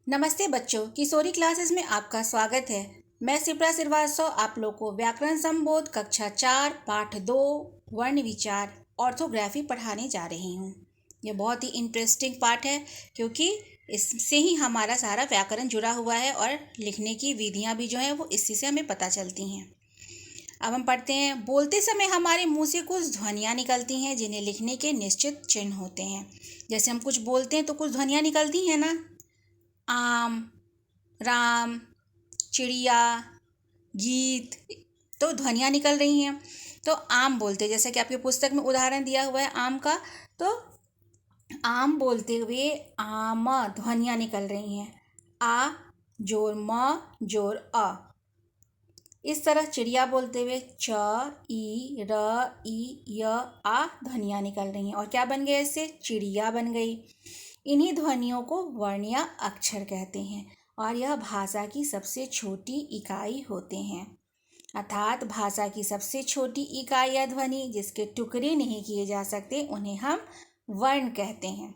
नमस्ते बच्चों, किशोरी क्लासेस में आपका स्वागत है। मैं शिप्रा श्रीवास्तव आप लोग को व्याकरण संबोध कक्षा 4 पाठ 2 वर्ण विचार ऑर्थोग्राफी पढ़ाने जा रही हूँ। ये बहुत ही इंटरेस्टिंग पाठ है क्योंकि इससे ही हमारा सारा व्याकरण जुड़ा हुआ है और लिखने की विधियाँ भी जो है वो इसी से हमें पता चलती हैं। अब हम पढ़ते हैं। बोलते समय हमारे मुंह से कुछ ध्वनियाँ निकलती हैं जिन्हें लिखने के निश्चित चिन्ह होते हैं। जैसे हम कुछ बोलते हैं तो कुछ ध्वनियाँ निकलती हैं ना, आम, राम, चिड़िया, गीत, तो ध्वनियाँ निकल रही हैं। तो आम बोलते, जैसे कि आपकी पुस्तक में उदाहरण दिया हुआ है आम का, तो आम बोलते हुए आम ध्वनियाँ निकल रही हैं। आ जोर म जोर अ। इस तरह चिड़िया बोलते हुए च ई र ई य आ ध्वनियाँ निकल रही हैं और क्या बन गए, इससे चिड़िया बन गई। इन्हीं ध्वनियों को वर्ण या अक्षर कहते हैं और यह भाषा की सबसे छोटी इकाई होते हैं। अर्थात भाषा की सबसे छोटी इकाई या ध्वनि जिसके टुकड़े नहीं किए जा सकते उन्हें हम वर्ण कहते हैं।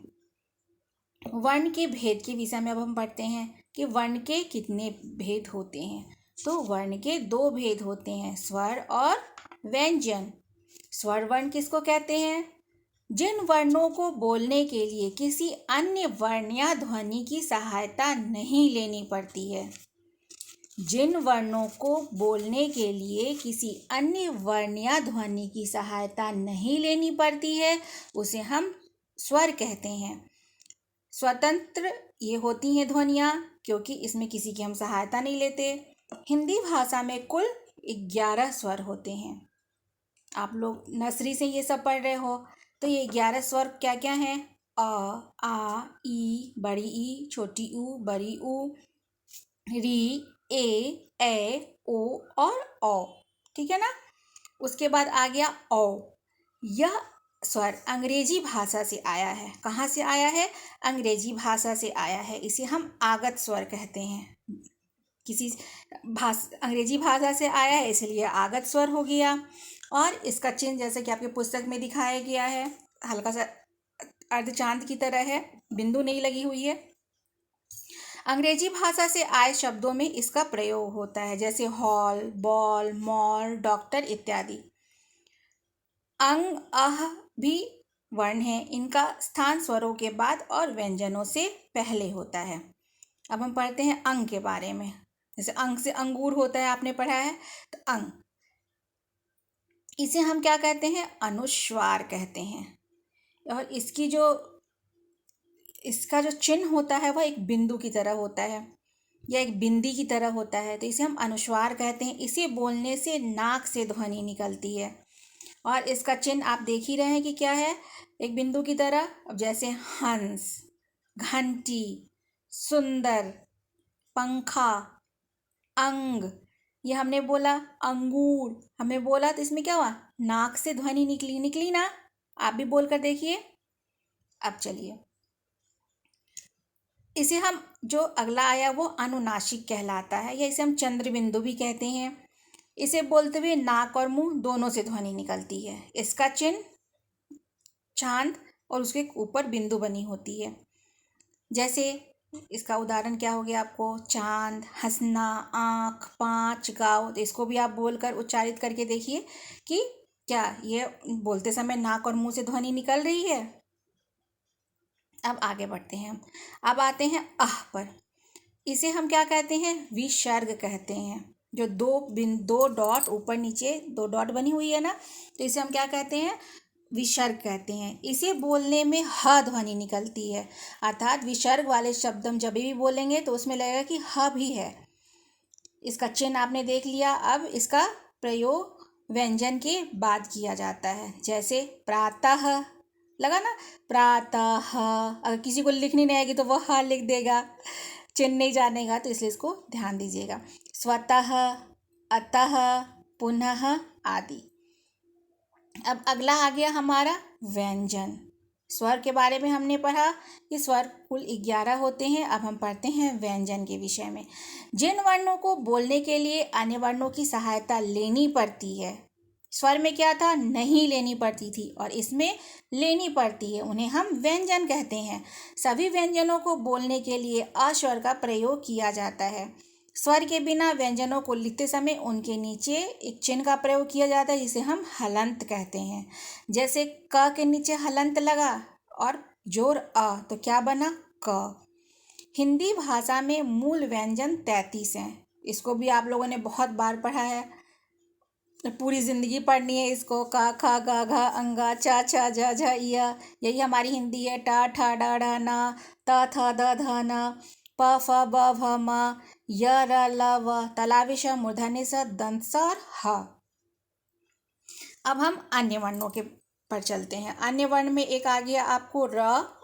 वर्ण के भेद के विषय में अब हम पढ़ते हैं कि वर्ण के कितने भेद होते हैं। तो वर्ण के 2 भेद होते हैं, स्वर और व्यंजन। स्वर वर्ण किसको कहते हैं? जिन वर्णों को बोलने के लिए किसी अन्य वर्ण या ध्वनि की सहायता नहीं लेनी पड़ती है। जिन वर्णों को बोलने के लिए किसी अन्य वर्ण या ध्वनि की सहायता नहीं लेनी पड़ती है उसे हम स्वर कहते हैं। स्वतंत्र ये होती हैं ध्वनियाँ क्योंकि इसमें किसी की हम सहायता नहीं लेते। हिंदी भाषा में कुल 11 स्वर होते हैं। आप लोग नर्सरी से ये सब पढ़ रहे हो, तो ये 11 स्वर क्या क्या हैं? अ, आ, ई, बड़ी ई, छोटी ऊ, बड़ी ऊ, री, ए, ओ और औ। ठीक है ना? उसके बाद आ गया औ। यह स्वर अंग्रेजी भाषा से आया है। कहाँ से आया है? अंग्रेजी भाषा से आया है। इसे हम आगत स्वर कहते हैं। अंग्रेजी भाषा से आया है इसलिए आगत स्वर हो गया। और इसका चिन्ह जैसे कि आपकी पुस्तक में दिखाया गया है, हल्का सा अर्धचांद की तरह है, बिंदु नहीं लगी हुई है। अंग्रेजी भाषा से आए शब्दों में इसका प्रयोग होता है, जैसे हॉल, बॉल, मॉल, डॉक्टर इत्यादि। अंग, अह भी वर्ण है। इनका स्थान स्वरों के बाद और व्यंजनों से पहले होता है। अब हम पढ़ते हैं अंग के बारे में। जैसे अंग से अंगूर होता है, आपने पढ़ा है, तो अंग, इसे हम क्या कहते हैं? अनुस्वार कहते हैं। और इसका जो चिन्ह होता है वह एक बिंदु की तरह होता है या एक बिंदी की तरह होता है, तो इसे हम अनुस्वार कहते हैं। इसे बोलने से नाक से ध्वनि निकलती है और इसका चिन्ह आप देख ही रहे हैं कि क्या है, एक बिंदु की तरह। अब जैसे हंस, घंटी, सुंदर, पंखा, अंग, ये हमने बोला अंगूर, हमने बोला तो इसमें क्या हुआ, नाक से ध्वनि निकली ना। आप भी बोलकर देखिए। अब चलिए, इसे हम जो अगला आया वो अनुनासिक कहलाता है या इसे हम चंद्र बिंदु भी कहते हैं। इसे बोलते हुए नाक और मुंह दोनों से ध्वनि निकलती है। इसका चिन्ह चांद और उसके ऊपर बिंदु बनी होती है। जैसे इसका उदाहरण क्या हो गया आपको, चांद, हंसना, आँख, पाँच, गाँव। तो इसको भी आप बोलकर उच्चारित करके देखिए कि क्या ये बोलते समय नाक और मुंह से ध्वनि निकल रही है। अब आगे बढ़ते हैं। अब आते हैं आह पर। इसे हम क्या कहते हैं? विसर्ग कहते हैं। जो दो डॉट ऊपर नीचे 2 डॉट बनी हुई है ना, तो इसे हम क्या कहते हैं? विसर्ग कहते हैं। इसे बोलने में ह ध्वनि निकलती है, अर्थात विसर्ग वाले शब्द हम जब भी बोलेंगे तो उसमें लगेगा कि ह भी है। इसका चिन्ह आपने देख लिया। अब इसका प्रयोग व्यंजन के बाद किया जाता है, जैसे प्रातः, लगा ना, प्रातः। अगर किसी को लिखनी नहीं आएगी तो वह ह लिख देगा, चिन्ह नहीं जानेगा, तो इसलिए इसको ध्यान दीजिएगा। स्वतः, अतः, पुनः आदि। अब अगला आ गया हमारा व्यंजन। स्वर के बारे में हमने पढ़ा कि स्वर कुल 11 होते हैं। अब हम पढ़ते हैं व्यंजन के विषय में। जिन वर्णों को बोलने के लिए अन्य वर्णों की सहायता लेनी पड़ती है स्वर में क्या था, नहीं लेनी पड़ती थी, और इसमें लेनी पड़ती है, उन्हें हम व्यंजन कहते हैं। सभी व्यंजनों को बोलने के लिए अ स्वर का प्रयोग किया जाता है। स्वर के बिना व्यंजनों को लिखते समय उनके नीचे एक चिन्ह का प्रयोग किया जाता है, जिसे हम हलंत कहते हैं। जैसे क के नीचे हलंत लगा और जोर अ, तो क्या बना, क। हिंदी भाषा में मूल व्यंजन 33 हैं। इसको भी आप लोगों ने बहुत बार पढ़ा है, पूरी जिंदगी पढ़नी है इसको। का, खा, गा, घा, अंगा, चा, छा, झ, झ, य। यही हमारी हिंदी है। टा, ठा, डा, ढा, ना, ता, था, द, ध, न, प, फ, ब, भ, म, य, र, ल, व, तलावी श, मूर्धन्य स, दंत स और ह। अब हम अन्य वर्णों के पर चलते हैं। अन्य वर्ण में एक आ गया आपको र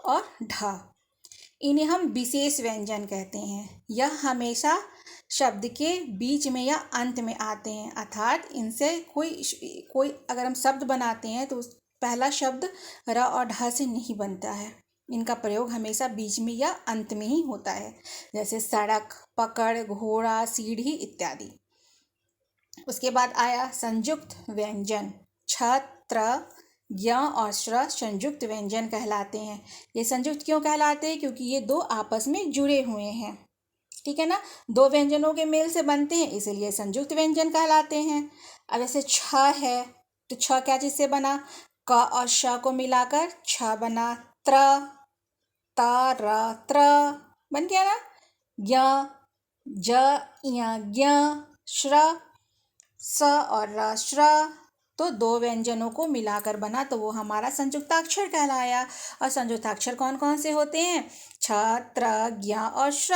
और ढ। इन्हें हम विशेष व्यंजन कहते हैं। यह हमेशा शब्द के बीच में या अंत में आते हैं, अर्थात इनसे कोई अगर हम शब्द बनाते हैं तो पहला शब्द र और ढ से नहीं बनता है। इनका प्रयोग हमेशा बीच में या अंत में ही होता है, जैसे सड़क, पकड़, घोड़ा, सीढ़ी इत्यादि। उसके बाद आया संयुक्त व्यंजन। छ, त्र, ज्ञ और श्र संयुक्त व्यंजन कहलाते हैं। ये संयुक्त क्यों कहलाते हैं, क्योंकि ये दो आपस में जुड़े हुए हैं, ठीक है ना। दो व्यंजनों के मेल से बनते हैं, इसलिए संयुक्त व्यंजन कहलाते हैं। अब जैसे छ है, तो छ क्या चीज से बना, क और श को मिलाकर छ बना। त्र, त, र, त्र बन गया ना। ज्ञ, ज, ञ, ज्ञ। श्र, स और र, श्र। तो दो व्यंजनों को मिलाकर बना, तो वो हमारा संयुक्ताक्षर कहलाया। और संयुक्ताक्षर कौन कौन से होते हैं, छ, त्र, ज्ञ और श्र।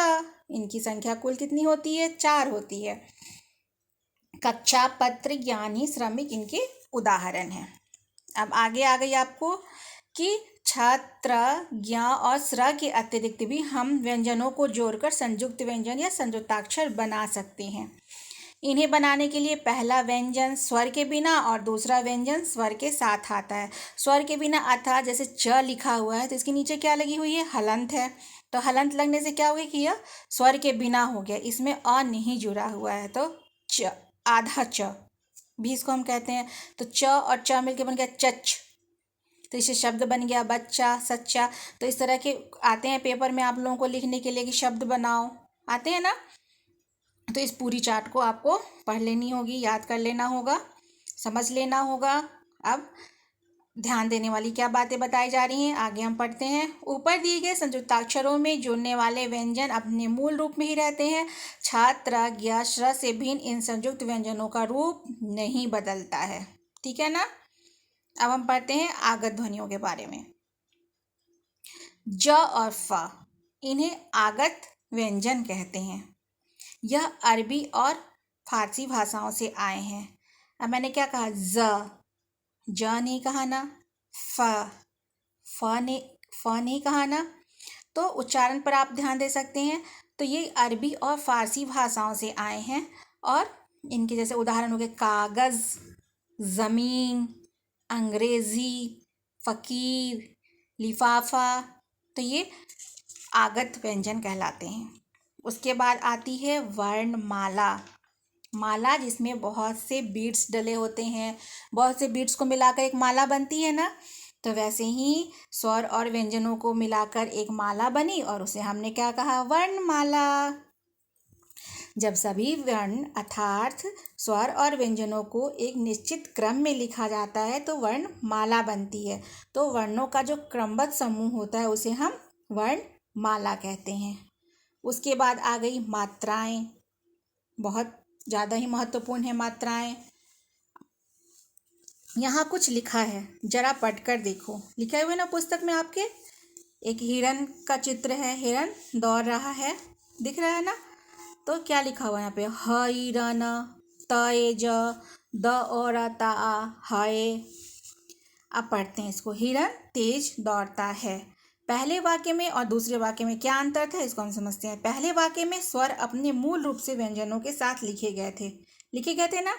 इनकी संख्या कुल कितनी होती है, 4 होती है। कक्षा, पत्र, ज्ञानी, श्रमिक इनके उदाहरण हैं। अब आगे आ गई आपको कि छ, त्र, ज्ञ और श्र के अतिरिक्त भी हम व्यंजनों को जोड़कर संयुक्त व्यंजन या संयुक्ताक्षर बना सकते हैं। इन्हें बनाने के लिए पहला व्यंजन स्वर के बिना और दूसरा व्यंजन स्वर के साथ आता है। स्वर के बिना अर्थात जैसे च लिखा हुआ है तो इसके नीचे क्या लगी हुई है, हलंत है। तो हलंत लगने से क्या हो गया कि यह स्वर के बिना हो गया, इसमें अ नहीं जुड़ा हुआ है, तो च, आधा च भी इसको हम कहते हैं। तो च और च मिलकर बन गया चच, तो इससे शब्द बन गया बच्चा, सच्चा। तो इस तरह के आते हैं पेपर में आप लोगों को लिखने के लिए कि शब्द बनाओ, आते हैं ना। तो इस पूरी चार्ट को आपको पढ़ लेनी होगी, याद कर लेना होगा, समझ लेना होगा। अब ध्यान देने वाली क्या बातें बताई जा रही हैं, आगे हम पढ़ते हैं। ऊपर दिए गए संयुक्ताक्षरों में जुड़ने वाले व्यंजन अपने मूल रूप में ही रहते हैं। छ, त्र, ज्ञ, श्र से भिन्न इन संयुक्त व्यंजनों का रूप नहीं बदलता है, ठीक है ना। अब हम पढ़ते हैं आगत ध्वनियों के बारे में। ज और फ, इन्हें आगत व्यंजन कहते हैं। यह अरबी और फारसी भाषाओं से आए हैं। अब मैंने क्या कहा, ज नहीं कहा ना, फ नहीं कहा ना। तो उच्चारण पर आप ध्यान दे सकते हैं। तो ये अरबी और फारसी भाषाओं से आए हैं, और इनके जैसे उदाहरण हो गए कागज़, ज़मीन, अंग्रेज़ी, फ़कीर, लिफाफा। तो ये आगत व्यंजन कहलाते हैं। उसके बाद आती है वर्णमाला। माला जिसमें बहुत से बीट्स डले होते हैं, बहुत से बीट्स को मिलाकर एक माला बनती है ना। तो वैसे ही स्वर और व्यंजनों को मिलाकर एक माला बनी, और उसे हमने क्या कहा, वर्णमाला। जब सभी वर्ण अर्थात स्वर और व्यंजनों को एक निश्चित क्रम में लिखा जाता है तो वर्णमाला बनती है। तो वर्णों का जो क्रमबद्ध समूह होता है उसे हम वर्णमाला कहते हैं। उसके बाद आ गई मात्राएं, बहुत ज़्यादा ही महत्वपूर्ण है मात्राएं। यहाँ कुछ लिखा है, जरा पढ़कर देखो। लिखा हुआ है ना पुस्तक में आपके, एक हिरन का चित्र है, हिरन दौड़ रहा है, दिख रहा है ना। तो क्या लिखा हुआ है यहाँ पे, हिरन, तेज, द और ता, हाय। अब पढ़ते हैं इसको। हिरन तेज दौड़ता है। पहले वाक्य में और दूसरे वाक्य में क्या अंतर था, इसको हम समझते हैं। पहले वाक्य में स्वर अपने मूल रूप से व्यंजनों के साथ लिखे गए थे ना,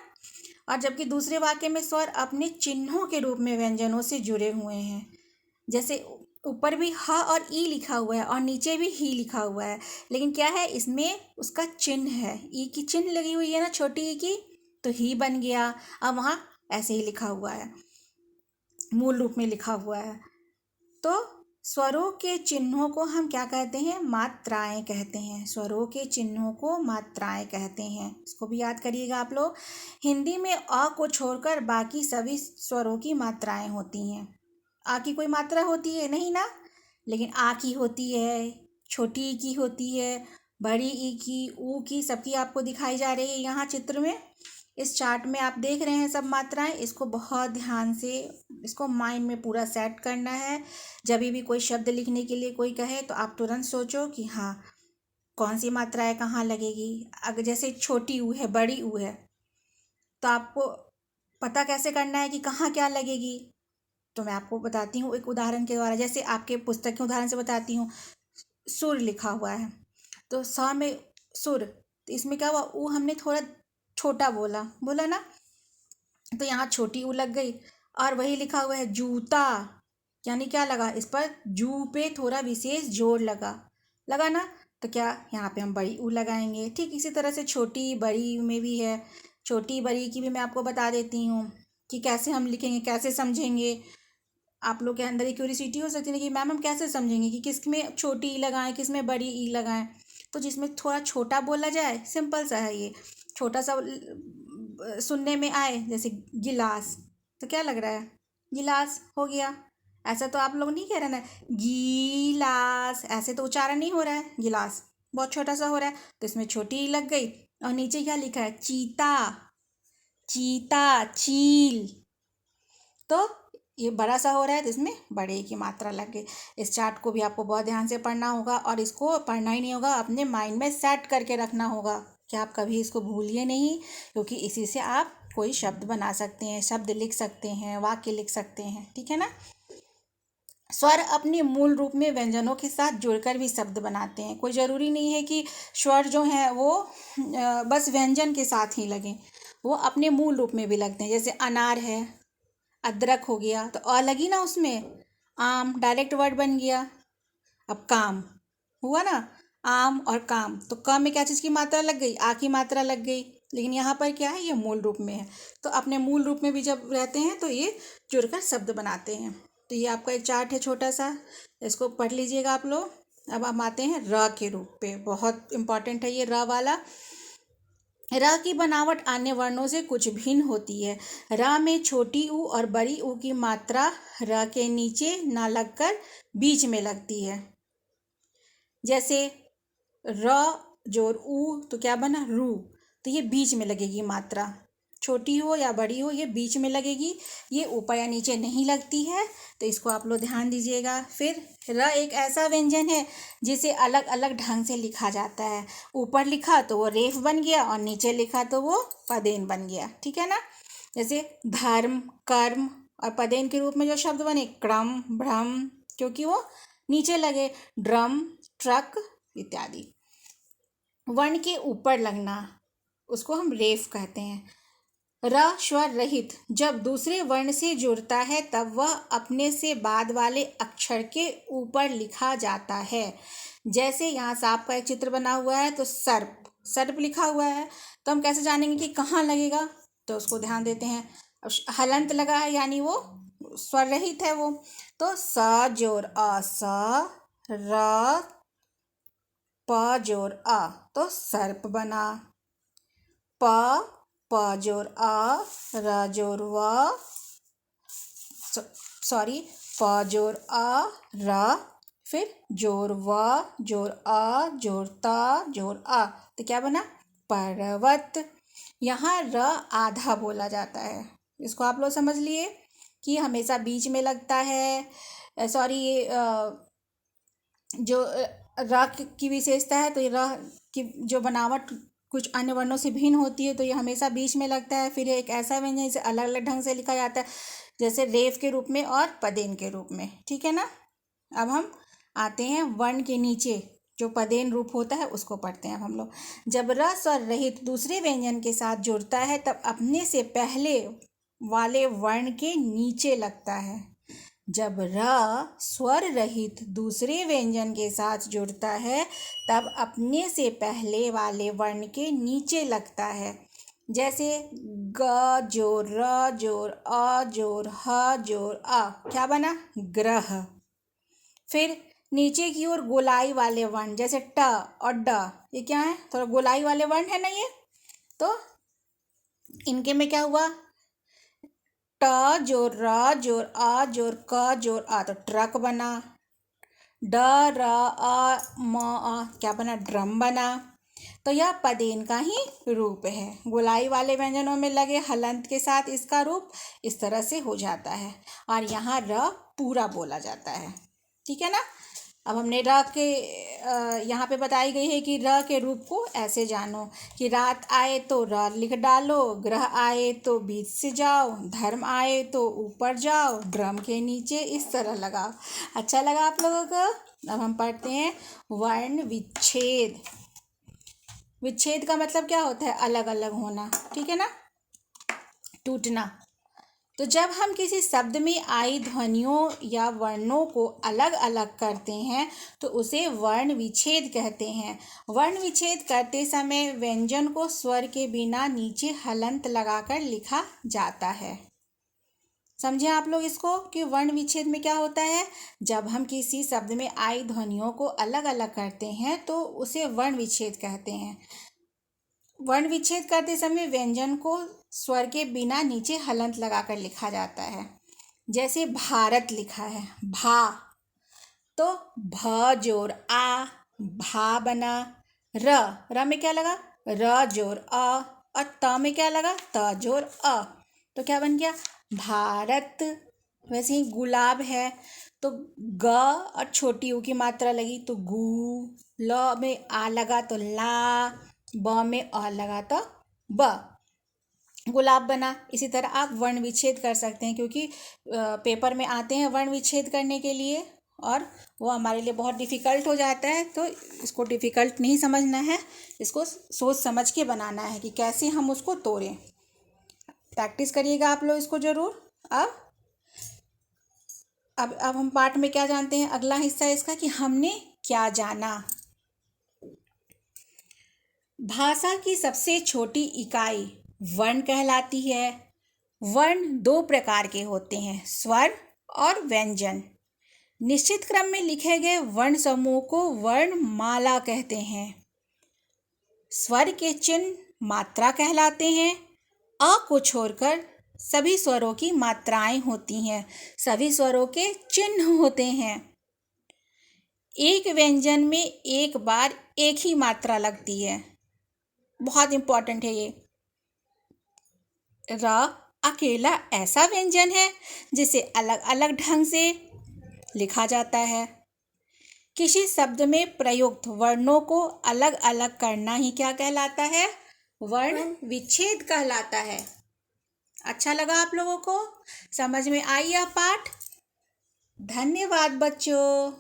और जबकि दूसरे वाक्य में स्वर अपने चिन्हों के रूप में व्यंजनों से जुड़े हुए हैं। जैसे ऊपर भी ह और ई लिखा हुआ है और नीचे भी ही लिखा हुआ है, लेकिन क्या है, इसमें उसका चिन्ह है, ई की चिन्ह लगी हुई है ना, छोटी ई की, तो ही बन गया। अब वहाँ ऐसे ही लिखा हुआ है, मूल रूप में लिखा हुआ है। तो स्वरों के चिन्हों को हम क्या कहते हैं? मात्राएं कहते हैं। स्वरों के चिन्हों को मात्राएं कहते हैं। इसको भी याद करिएगा आप लोग। हिंदी में अ को छोड़कर बाकी सभी स्वरों की मात्राएं होती हैं। आ की कोई मात्रा होती है नहीं ना, लेकिन आ की होती है, छोटी ई की होती है, बड़ी ई की, ऊ की, सबकी आपको दिखाई जा रही है यहाँ चित्र में। इस चार्ट में आप देख रहे हैं सब मात्राएं। इसको बहुत ध्यान से, इसको माइंड में पूरा सेट करना है। जब भी कोई शब्द लिखने के लिए कोई कहे तो आप तुरंत सोचो कि हाँ कौन सी मात्रा है, कहाँ लगेगी। अगर जैसे छोटी ऊ है, बड़ी ऊ है, तो आपको पता कैसे करना है कि कहाँ क्या लगेगी। तो मैं आपको बताती हूँ एक उदाहरण के द्वारा। जैसे आपके पुस्तक के उदाहरण से बताती हूँ। सुर लिखा हुआ है, तो स में सुर, तो इसमें क्या हुआ, ऊ हमने थोड़ा छोटा बोला बोला ना, तो यहाँ छोटी ऊ लग गई। और वही लिखा हुआ है जूता, यानी क्या लगा, इस पर जू पे थोड़ा विशेष जोर लगा ना, तो क्या यहाँ पे हम बड़ी ऊ लगाएंगे। ठीक इसी तरह से छोटी बड़ी में भी है। छोटी बड़ी की भी मैं आपको बता देती हूँ कि कैसे हम लिखेंगे, कैसे समझेंगे। आप लोग के अंदर एक क्यूरियोसिटी हो सकती है कि मैम हम कैसे समझेंगे कि किस में छोटी ई लगाएं, किस में बड़ी ई लगाएं। तो जिसमें थोड़ा छोटा बोला जाए, सिंपल सा है ये, छोटा सा सुनने में आए, जैसे गिलास, तो क्या लग रहा है, गिलास हो गया। ऐसा तो आप लोग नहीं कह रहे ना, गिलास, ऐसे तो उच्चारण नहीं हो रहा है, गिलास बहुत छोटा सा हो रहा है, तो इसमें छोटी ई लग गई। और नीचे क्या लिखा है, चीता, चीता, चील, तो ये बड़ा सा हो रहा है, तो इसमें बड़े की मात्रा लग गई। इस चार्ट को भी आपको बहुत ध्यान से पढ़ना होगा, और इसको पढ़ना ही नहीं होगा, अपने माइंड में सेट करके रखना होगा कि आप कभी इसको भूलिए नहीं, क्योंकि इसी से आप कोई शब्द बना सकते हैं, शब्द लिख सकते हैं, वाक्य लिख सकते हैं। ठीक है ना। स्वर अपने मूल रूप में व्यंजनों के साथ जुड़कर भी शब्द बनाते हैं। कोई ज़रूरी नहीं है कि स्वर जो हैं वो बस व्यंजन के साथ ही लगें, वो अपने मूल रूप में भी लगते हैं। जैसे अनार है, अदरक हो गया, तो अ लगी ना उसमें, आम डायरेक्ट वर्ड बन गया। अब काम हुआ ना, आम और काम, तो क में क्या चीज़ की मात्रा लग गई, आ की मात्रा लग गई। लेकिन यहाँ पर क्या है, ये मूल रूप में है, तो अपने मूल रूप में भी जब रहते हैं तो ये जुड़कर शब्द बनाते हैं। तो ये आपका एक चार्ट है छोटा सा, इसको पढ़ लीजिएगा आप लोग। अब हम आते हैं र के रूप पे, बहुत इंपॉर्टेंट है ये र वाला। र की बनावट अन्य वर्णों से कुछ भिन्न होती है। र में छोटी ऊ और बड़ी ऊ की मात्रा र के नीचे ना लगकर बीच में लगती है। जैसे र जोर ऊ, तो क्या बना, रू, तो ये बीच में लगेगी मात्रा, छोटी हो या बड़ी हो ये बीच में लगेगी, ये ऊपर या नीचे नहीं लगती है। तो इसको आप लोग ध्यान दीजिएगा। फिर र एक ऐसा व्यंजन है जिसे अलग अलग ढंग से लिखा जाता है। ऊपर लिखा तो वो रेफ बन गया, और नीचे लिखा तो वो पदेन बन गया। ठीक है ना। जैसे धर्म, कर्म, और पदेन के रूप में जो शब्द बने, क्रम, भ्रम, क्योंकि वो नीचे लगे, ड्रम, ट्रक इत्यादि। वर्ण के ऊपर लगना, उसको हम रेफ कहते हैं। र स्वर रहित जब दूसरे वर्ण से जुड़ता है तब वह अपने से बाद वाले अक्षर के ऊपर लिखा जाता है। जैसे यहाँ सांप का एक चित्र बना हुआ है, तो सर्प, सर्प लिखा हुआ है, तो हम कैसे जानेंगे कि कहाँ लगेगा, तो उसको ध्यान देते हैं। अब हलंत लगा है, यानी वो स्वर रहित है वो, तो स जोर अ स, र प जोर अ, तो सर्प बना। प जोर अ, र जोर व, सॉरी, प जोर अ र, फिर जोर व, जोर अ, जोर त, जोर अ, तो क्या बना, पर्वत। यहाँ र आधा बोला जाता है, इसको आप लोग समझ लिए कि हमेशा बीच में लगता है। सॉरी, जो र की विशेषता है, तो ये र की जो बनावट कुछ अन्य वर्णों से भिन्न होती है, तो ये हमेशा बीच में लगता है। फिर एक ऐसा व्यंजन इसे अलग अलग ढंग से लिखा जाता है, जैसे रेफ के रूप में और पदेन के रूप में। ठीक है ना। अब हम आते हैं वर्ण के नीचे जो पदेन रूप होता है, उसको पढ़ते हैं अब हम लोग। जब र स्वर रहित दूसरे व्यंजन के साथ जुड़ता है तब अपने से पहले वाले वर्ण के नीचे लगता है। जब र स्वर रहित दूसरे व्यंजन के साथ जुड़ता है तब अपने से पहले वाले वर्ण के नीचे लगता है। जैसे ग जोर र जोर अ जोर ह जोर अ, क्या बना? ग्रह। फिर नीचे की ओर गोलाई वाले वर्ण जैसे ट और ड, ये क्या है? थोड़ा गोलाई वाले वर्ण है ना ये। तो इनके में क्या हुआ? ट जोर र जोर अ जोर क जोर आ, तो ट्रक बना। ड र अ म अ, क्या बना? ड्रम बना। तो यह पदेन का ही रूप है। गोलाई वाले व्यंजनों में लगे हलंत के साथ इसका रूप इस तरह से हो जाता है और यहाँ र पूरा बोला जाता है। ठीक है ना। अब हमने र के यहाँ पे बताई गई है कि र के रूप को ऐसे जानो कि रात आए तो र लिख डालो, ग्रह आए तो बीच से जाओ, धर्म आए तो ऊपर जाओ, ड्रम के नीचे इस तरह लगाओ। अच्छा लगा आप लोगों को? अब हम पढ़ते हैं वर्ण विच्छेद। विच्छेद का मतलब क्या होता है? अलग अलग होना। ठीक है ना, टूटना। तो जब हम किसी शब्द में आई ध्वनियों या वर्णों को अलग अलग करते हैं तो उसे वर्ण विच्छेद कहते हैं। वर्ण विच्छेद करते समय व्यंजन को स्वर के बिना नीचे हलंत लगाकर लिखा जाता है। समझे आप लोग इसको कि वर्ण विच्छेद में क्या होता है? जब हम किसी शब्द में आई ध्वनियों को अलग अलग करते हैं तो उसे वर्ण विच्छेद कहते हैं। वर्ण विच्छेद करते समय व्यंजन को स्वर के बिना नीचे हलंत लगाकर लिखा जाता है। जैसे भारत लिखा है भा, तो भ जोर आ, भा बना। र, र में क्या लगा? र जोर अ, और त में क्या लगा? त जोर अ, तो क्या बन गया? भारत। वैसे ही गुलाब है तो ग और छोटी ऊ की मात्रा लगी तो गू, ल में आ लगा तो ला, ब में अ लगा तो ब, गुलाब बना। इसी तरह आप वर्ण विच्छेद कर सकते हैं क्योंकि पेपर में आते हैं वर्ण विच्छेद करने के लिए और वो हमारे लिए बहुत डिफ़िकल्ट हो जाता है। तो इसको डिफ़िकल्ट नहीं समझना है, इसको सोच समझ के बनाना है कि कैसे हम उसको तोड़ें। प्रैक्टिस करिएगा आप लोग इसको ज़रूर। अब हम पाठ में क्या जानते हैं? अगला हिस्सा इसका कि हमने क्या जाना। भाषा की सबसे छोटी इकाई वर्ण कहलाती है। वर्ण दो प्रकार के होते हैं, स्वर और व्यंजन। निश्चित क्रम में लिखे गए वर्ण समूह को वर्णमाला कहते हैं। स्वर के चिन्ह मात्रा कहलाते हैं। अ को छोड़कर सभी स्वरों की मात्राएं होती हैं, सभी स्वरों के चिन्ह होते हैं। एक व्यंजन में एक बार एक ही मात्रा लगती है, बहुत इंपॉर्टेंट है ये। र अकेला ऐसा व्यंजन है जिसे अलग अलग ढंग से लिखा जाता है। किसी शब्द में प्रयुक्त वर्णों को अलग अलग करना ही क्या कहलाता है? वर्ण विच्छेद कहलाता है। अच्छा लगा आप लोगों को? समझ में आई यह पाठ? धन्यवाद बच्चों।